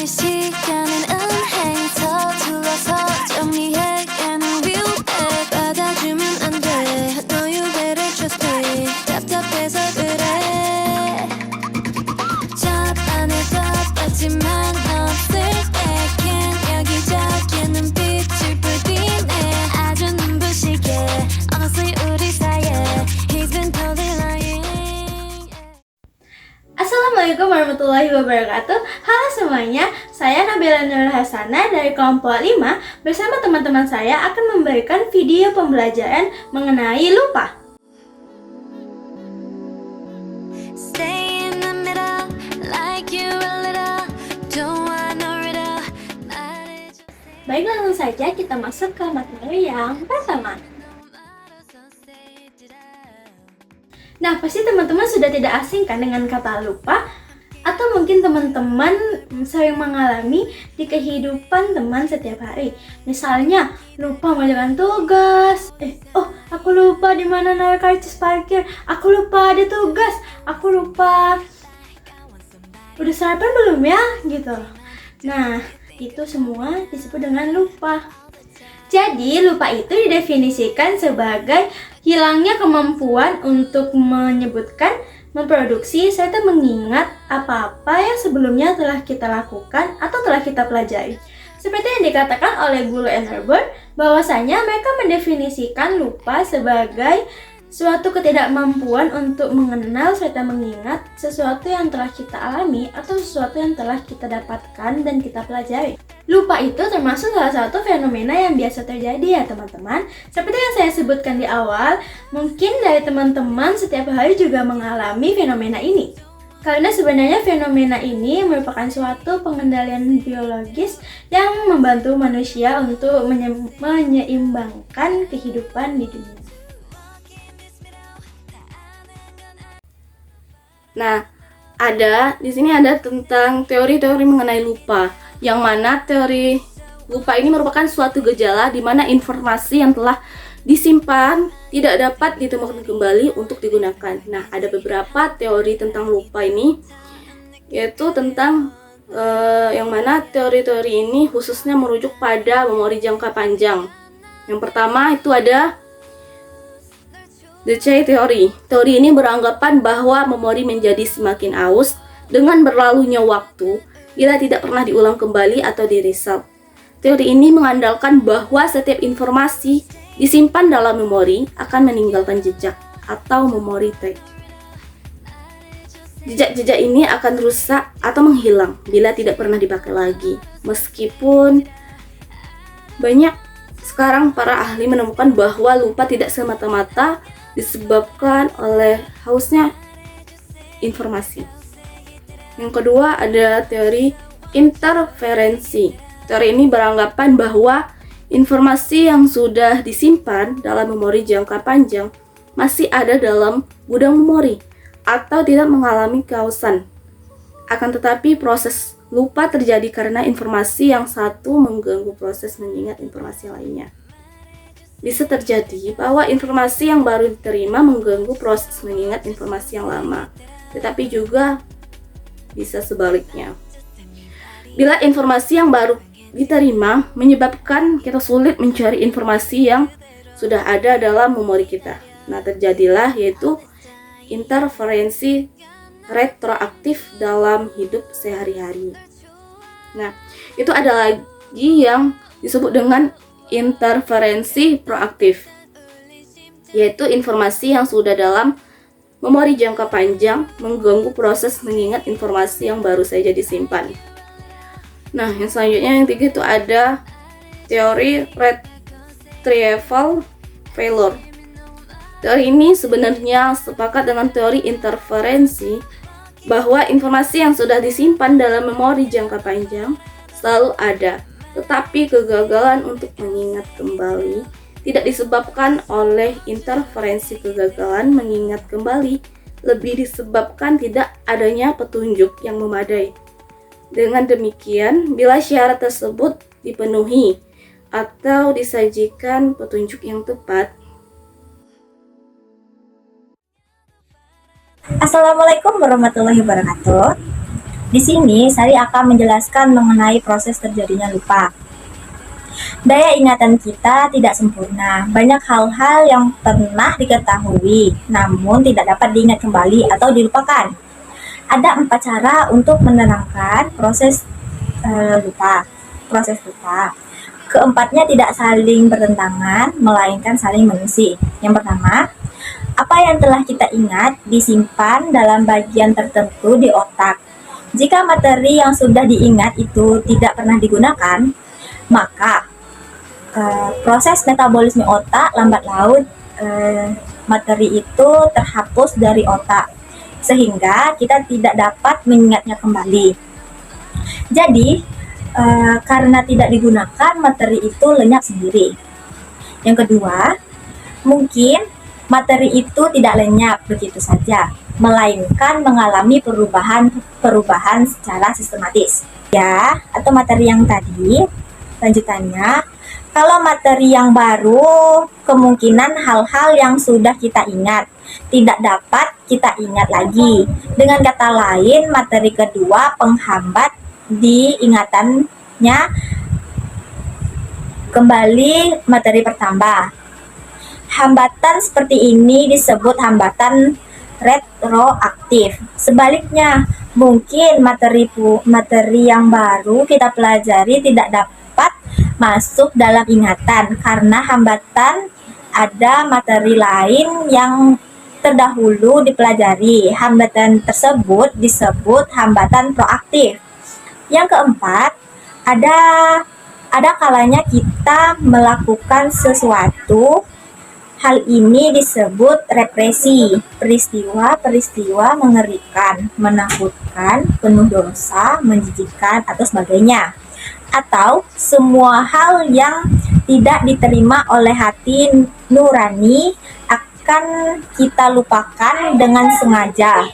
이 시간은 은행 서툴러서 정리해가는 뷰에 받아주면 안 돼. No you better trust me. 답답해서 그래. 첫 안에도 없지만 없을 때긴 여기저기 눈빛을 불빛내 아주 눈부시게 Honestly 우리 사이에 He's been totally lying. Assalamualaikum warahmatullahi wabarakatuh. Halo semuanya, saya Nabila Nurul Hasanah dari kelompok 5 bersama teman-teman saya akan memberikan video pembelajaran mengenai lupa. Stay in the middle like you a little. Don't want no riddle. Baik, langsung saja kita masuk ke materi yang pertama. Nah, pasti teman-teman sudah tidak asing kan dengan kata lupa? Atau mungkin teman-teman sering mengalami di kehidupan teman setiap hari. Misalnya, lupa mengerjakan tugas. Aku lupa di mana naruh karcis parkir. Aku lupa ada tugas. Aku lupa udah sarapan belum ya? Gitu. Nah, itu semua disebut dengan lupa. Jadi, lupa itu didefinisikan sebagai hilangnya kemampuan untuk menyebutkan, memproduksi, serta mengingat apa-apa yang sebelumnya telah kita lakukan atau telah kita pelajari. Seperti yang dikatakan oleh Boole and Herbert, bahwasanya mereka mendefinisikan lupa sebagai suatu ketidakmampuan untuk mengenal serta mengingat sesuatu yang telah kita alami atau sesuatu yang telah kita dapatkan dan kita pelajari. Lupa itu termasuk salah satu fenomena yang biasa terjadi ya teman-teman. Seperti yang saya sebutkan di awal, mungkin dari teman-teman setiap hari juga mengalami fenomena ini. Karena sebenarnya fenomena ini merupakan suatu pengendalian biologis yang membantu manusia untuk menyeimbangkan kehidupan di dunia. Nah, di sini ada tentang teori-teori mengenai lupa, yang mana teori lupa ini merupakan suatu gejala di mana informasi yang telah disimpan tidak dapat ditemukan kembali untuk digunakan. Nah, ada beberapa teori tentang lupa ini, yaitu tentang yang mana teori-teori ini khususnya merujuk pada memori jangka panjang. Yang pertama itu ada The Chay Theory. Teori ini beranggapan bahwa memori menjadi semakin aus dengan berlalunya waktu bila tidak pernah diulang kembali atau di-reset. Teori ini mengandalkan bahwa setiap informasi disimpan dalam memori akan meninggalkan jejak atau memory trace. Jejak-jejak ini akan rusak atau menghilang bila tidak pernah dipakai lagi. Meskipun banyak sekarang para ahli menemukan bahwa lupa tidak semata-mata disebabkan oleh hausnya informasi. Yang kedua ada teori interferensi. Teori ini beranggapan bahwa informasi yang sudah disimpan dalam memori jangka panjang masih ada dalam gudang memori atau tidak mengalami kehausan. Akan tetapi proses lupa terjadi karena informasi yang satu mengganggu proses mengingat informasi lainnya. Bisa terjadi bahwa informasi yang baru diterima mengganggu proses mengingat informasi yang lama, tetapi juga bisa sebaliknya. Bila informasi yang baru diterima menyebabkan kita sulit mencari informasi yang sudah ada dalam memori kita. Nah, terjadilah yaitu interferensi retroaktif dalam hidup sehari-hari. Nah, itu ada lagi yang disebut dengan interferensi proaktif, yaitu informasi yang sudah dalam memori jangka panjang mengganggu proses mengingat informasi yang baru saja disimpan. Nah, yang selanjutnya yang tiga itu ada teori retrieval failure. Teori ini sebenarnya sepakat dengan teori interferensi bahwa informasi yang sudah disimpan dalam memori jangka panjang selalu ada, tetapi kegagalan untuk mengingat kembali tidak disebabkan oleh interferensi. Kegagalan mengingat kembali lebih disebabkan tidak adanya petunjuk yang memadai. Dengan demikian, bila syarat tersebut dipenuhi atau disajikan petunjuk yang tepat. Assalamualaikum warahmatullahi wabarakatuh. Di sini, Sari akan menjelaskan mengenai proses terjadinya lupa. Daya ingatan kita tidak sempurna. Banyak hal-hal yang pernah diketahui, namun tidak dapat diingat kembali atau dilupakan. Ada 4 cara untuk menerangkan proses lupa. Keempatnya tidak saling bertentangan, melainkan saling mengisi. Yang pertama, apa yang telah kita ingat disimpan dalam bagian tertentu di otak. Jika materi yang sudah diingat itu tidak pernah digunakan, maka proses metabolisme otak lambat laun materi itu terhapus dari otak, sehingga kita tidak dapat mengingatnya kembali. Jadi, karena tidak digunakan, materi itu lenyap sendiri. Yang kedua, mungkin materi itu tidak lenyap begitu saja, melainkan mengalami perubahan secara sistematis. Ya, atau materi yang tadi, lanjutannya, kalau materi yang baru, kemungkinan hal-hal yang sudah kita ingat tidak dapat kita ingat lagi. Dengan kata lain, materi kedua penghambat diingatannya kembali materi pertama. Hambatan seperti ini disebut hambatan retroaktif. Sebaliknya, mungkin materi yang baru kita pelajari tidak dapat masuk dalam ingatan karena hambatan ada materi lain yang terdahulu dipelajari. Hambatan tersebut disebut hambatan proaktif. Yang keempat, ada kalanya kita melakukan sesuatu. Hal ini disebut represi. Peristiwa-peristiwa mengerikan, menakutkan, penuh dosa, menjijikkan, atau sebagainya. Atau semua hal yang tidak diterima oleh hati nurani akan kita lupakan dengan sengaja.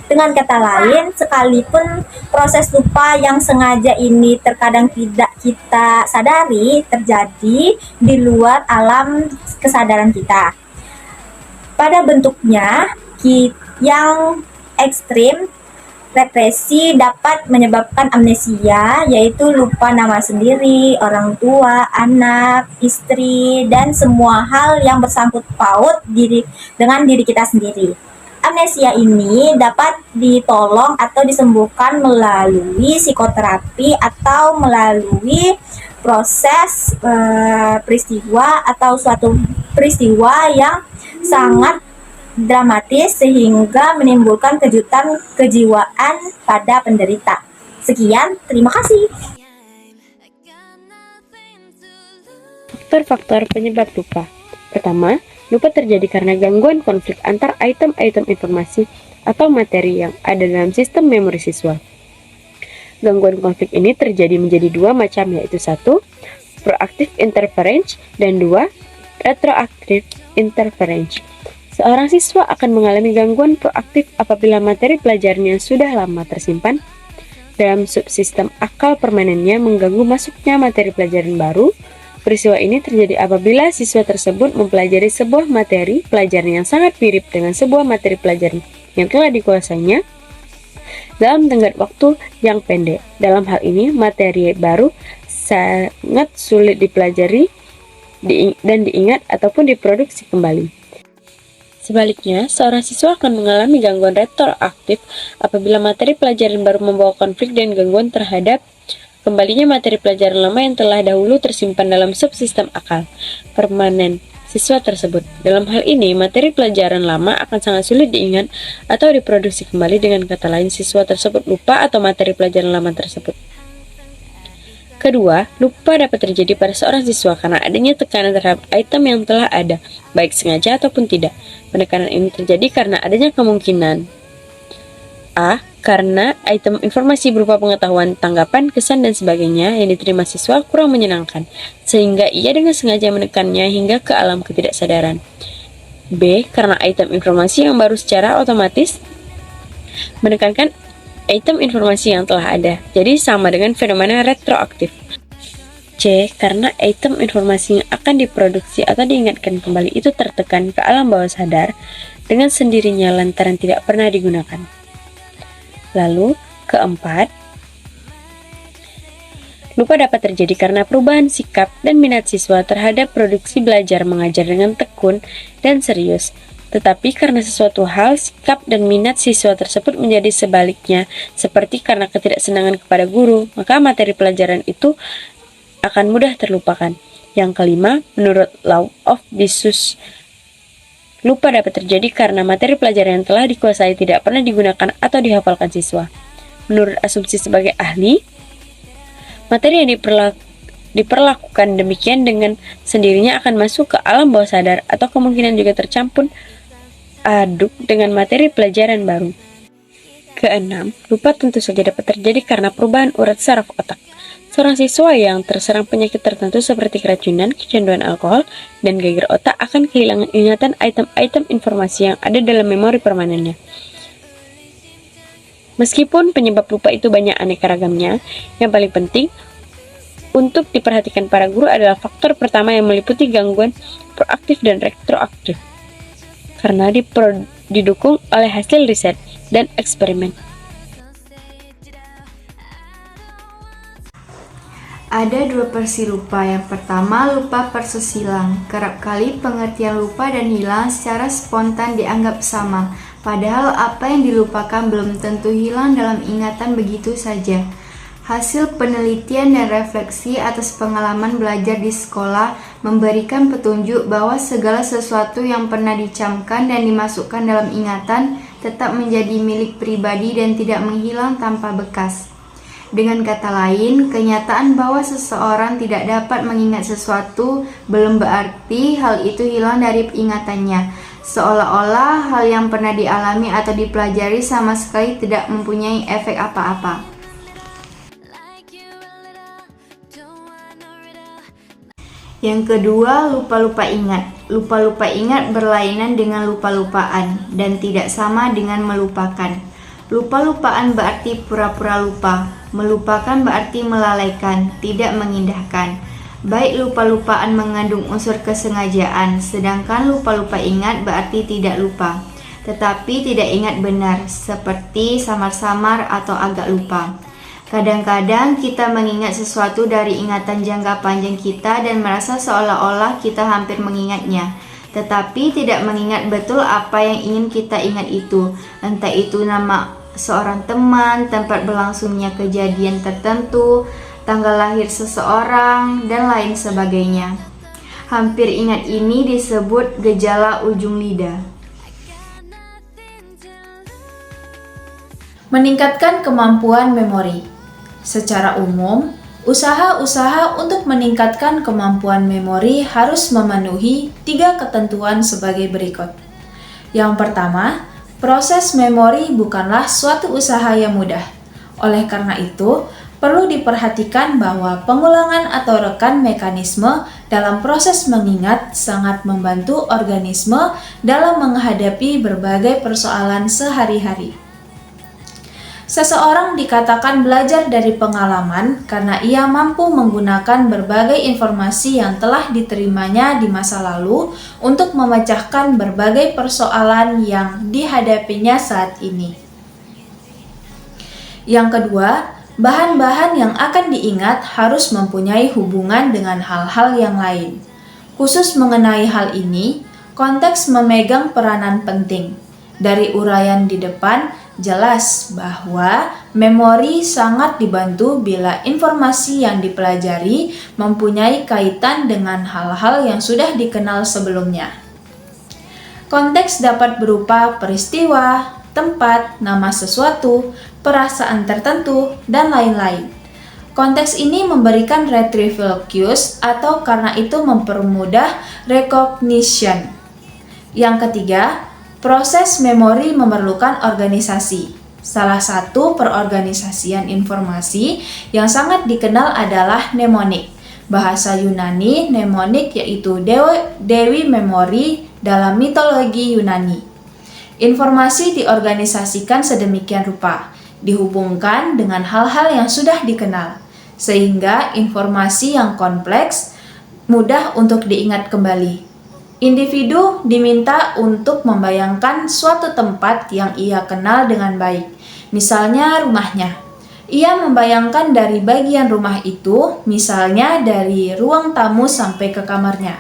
Dengan kata lain, sekalipun proses lupa yang sengaja ini terkadang tidak kita sadari terjadi di luar alam kesadaran kita. Pada bentuknya yang ekstrim, represi dapat menyebabkan amnesia, yaitu lupa nama sendiri, orang tua, anak, istri, dan semua hal yang bersangkut paut dengan diri kita sendiri. Amnesia ini dapat ditolong atau disembuhkan melalui psikoterapi atau melalui proses peristiwa atau suatu peristiwa yang sangat dramatis sehingga menimbulkan kejutan kejiwaan pada penderita. Sekian, terima kasih. Faktor-faktor penyebab lupa. Pertama, lupa terjadi karena gangguan konflik antar item-item informasi atau materi yang ada dalam sistem memori siswa. Gangguan konflik ini terjadi menjadi 2 macam, yaitu 1. Proactive interference dan 2. Retroactive interference. Seorang siswa akan mengalami gangguan proaktif apabila materi pelajarannya sudah lama tersimpan dalam subsistem akal permanennya mengganggu masuknya materi pelajaran baru. Peristiwa ini terjadi apabila siswa tersebut mempelajari sebuah materi pelajaran yang sangat mirip dengan sebuah materi pelajaran yang telah dikuasainya dalam tenggat waktu yang pendek. Dalam hal ini, materi baru sangat sulit dipelajari dan diingat ataupun diproduksi kembali. Sebaliknya, seorang siswa akan mengalami gangguan retroaktif apabila materi pelajaran baru membawa konflik dan gangguan terhadap kembalinya materi pelajaran lama yang telah dahulu tersimpan dalam subsistem akal permanen siswa tersebut. Dalam hal ini, materi pelajaran lama akan sangat sulit diingat atau diproduksi kembali. Dengan kata lain, siswa tersebut lupa atau materi pelajaran lama tersebut. Kedua, lupa dapat terjadi pada seorang siswa karena adanya tekanan terhadap item yang telah ada, baik sengaja ataupun tidak. Penekanan ini terjadi karena adanya kemungkinan A. Karena item informasi berupa pengetahuan, tanggapan, kesan, dan sebagainya yang diterima siswa kurang menyenangkan, sehingga ia dengan sengaja menekannya hingga ke alam ketidaksadaran. B. Karena item informasi yang baru secara otomatis menekankan item informasi yang telah ada, jadi sama dengan fenomena retroaktif. C. Karena item informasi yang akan diproduksi atau diingatkan kembali itu tertekan ke alam bawah sadar dengan sendirinya lantaran tidak pernah digunakan. Lalu, Keempat, lupa dapat terjadi karena perubahan sikap dan minat siswa terhadap produksi belajar mengajar dengan tekun dan serius. Tetapi karena sesuatu hal, sikap dan minat siswa tersebut menjadi sebaliknya, seperti karena ketidaksenangan kepada guru, maka materi pelajaran itu akan mudah terlupakan. Yang kelima, menurut Law of Disuse, lupa dapat terjadi karena materi pelajaran yang telah dikuasai tidak pernah digunakan atau dihafalkan siswa. Menurut asumsi sebagai ahli, materi yang diperlakukan demikian dengan sendirinya akan masuk ke alam bawah sadar atau kemungkinan juga tercampur aduk dengan materi pelajaran baru. Keenam, lupa tentu saja dapat terjadi karena perubahan urat saraf otak. Seorang siswa yang terserang penyakit tertentu seperti keracunan, kecanduan alkohol, dan geger otak akan kehilangan ingatan item-item informasi yang ada dalam memori permanennya. Meskipun penyebab lupa itu banyak aneka ragamnya, yang paling penting untuk diperhatikan para guru adalah faktor pertama yang meliputi gangguan proaktif dan retroaktif, karena didukung oleh hasil riset dan eksperimen. Ada dua versi lupa. Yang pertama, lupa versus hilang. Kerap kali pengertian lupa dan hilang secara spontan dianggap sama, padahal apa yang dilupakan belum tentu hilang dalam ingatan begitu saja. Hasil penelitian dan refleksi atas pengalaman belajar di sekolah memberikan petunjuk bahwa segala sesuatu yang pernah dicamkan dan dimasukkan dalam ingatan tetap menjadi milik pribadi dan tidak menghilang tanpa bekas. Dengan kata lain, kenyataan bahwa seseorang tidak dapat mengingat sesuatu belum berarti hal itu hilang dari ingatannya, seolah-olah hal yang pernah dialami atau dipelajari sama sekali tidak mempunyai efek apa-apa. Yang kedua, lupa-lupa ingat. Lupa-lupa ingat berlainan dengan lupa-lupaan dan tidak sama dengan melupakan. Lupa-lupaan berarti pura-pura lupa. Melupakan berarti melalaikan, tidak mengindahkan. Baik lupa-lupaan mengandung unsur kesengajaan, sedangkan lupa-lupa ingat berarti tidak lupa, tetapi tidak ingat benar, seperti samar-samar atau agak lupa. Kadang-kadang kita mengingat sesuatu dari ingatan jangka panjang kita dan merasa seolah-olah kita hampir mengingatnya, tetapi tidak mengingat betul apa yang ingin kita ingat itu, entah itu nama seorang teman, tempat berlangsungnya kejadian tertentu, tanggal lahir seseorang, dan lain sebagainya. Hampir ingat ini disebut gejala ujung lidah. Meningkatkan kemampuan memori. Secara umum, usaha-usaha untuk meningkatkan kemampuan memori harus memenuhi 3 ketentuan sebagai berikut. Yang pertama, proses memori bukanlah suatu usaha yang mudah. Oleh karena itu, perlu diperhatikan bahwa pengulangan atau rekan mekanisme dalam proses mengingat sangat membantu organisme dalam menghadapi berbagai persoalan sehari-hari. Seseorang dikatakan belajar dari pengalaman karena ia mampu menggunakan berbagai informasi yang telah diterimanya di masa lalu untuk memecahkan berbagai persoalan yang dihadapinya saat ini. Yang kedua, bahan-bahan yang akan diingat harus mempunyai hubungan dengan hal-hal yang lain. Khusus mengenai hal ini, konteks memegang peranan penting. Dari uraian di depan, jelas bahwa memori sangat dibantu bila informasi yang dipelajari mempunyai kaitan dengan hal-hal yang sudah dikenal sebelumnya. Konteks dapat berupa peristiwa, tempat, nama sesuatu, perasaan tertentu, dan lain-lain. Konteks ini memberikan retrieval cues atau karena itu mempermudah recognition. Yang ketiga, proses memori memerlukan organisasi. Salah satu perorganisasian informasi yang sangat dikenal adalah mnemonik. Bahasa Yunani, mnemonik yaitu dewi memori dalam mitologi Yunani. Informasi diorganisasikan sedemikian rupa, dihubungkan dengan hal-hal yang sudah dikenal, sehingga informasi yang kompleks mudah untuk diingat kembali. Individu diminta untuk membayangkan suatu tempat yang ia kenal dengan baik, misalnya rumahnya. Ia membayangkan dari bagian rumah itu, misalnya dari ruang tamu sampai ke kamarnya.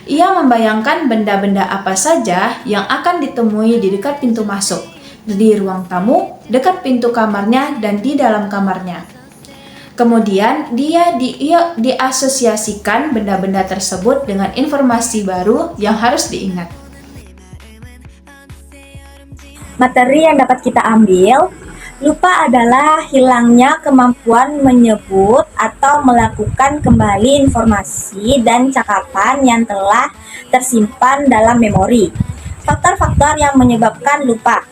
Ia membayangkan benda-benda apa saja yang akan ditemui di dekat pintu masuk, di ruang tamu, dekat pintu kamarnya, dan di dalam kamarnya. Kemudian dia diasosiasikan benda-benda tersebut dengan informasi baru yang harus diingat. Materi yang dapat kita ambil, lupa adalah hilangnya kemampuan menyebut atau melakukan kembali informasi dan cakapan yang telah tersimpan dalam memori. Faktor-faktor yang menyebabkan lupa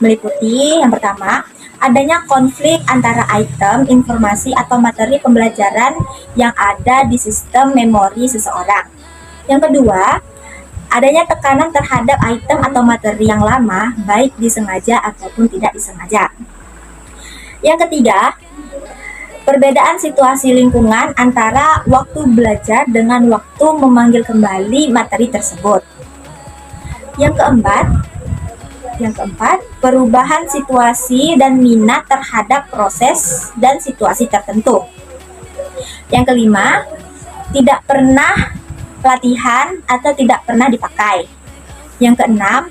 meliputi yang pertama, adanya konflik antara item, informasi, atau materi pembelajaran yang ada di sistem memori seseorang. Yang kedua, adanya tekanan terhadap item atau materi yang lama, baik disengaja ataupun tidak disengaja. Yang ketiga, perbedaan situasi lingkungan antara waktu belajar dengan waktu memanggil kembali materi tersebut. Yang keempat, perubahan situasi dan minat terhadap proses dan situasi tertentu. Yang kelima, tidak pernah latihan atau tidak pernah dipakai. Yang keenam,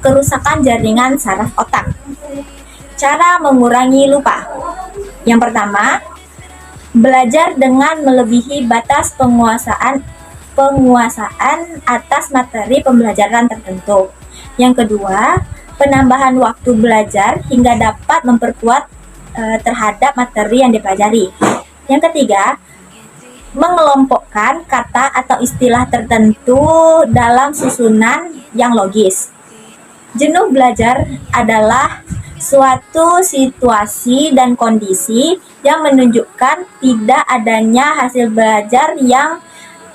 kerusakan jaringan saraf otak. Cara mengurangi lupa. Yang pertama, belajar dengan melebihi batas penguasaan atas materi pembelajaran tertentu. Yang kedua, penambahan waktu belajar hingga dapat memperkuat terhadap materi yang dipelajari. Yang ketiga, mengelompokkan kata atau istilah tertentu dalam susunan yang logis. Jenuh belajar adalah suatu situasi dan kondisi yang menunjukkan tidak adanya hasil belajar yang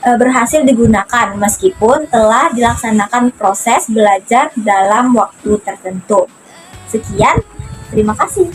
berhasil digunakan meskipun telah dilaksanakan proses belajar dalam waktu tertentu. Sekian, terima kasih.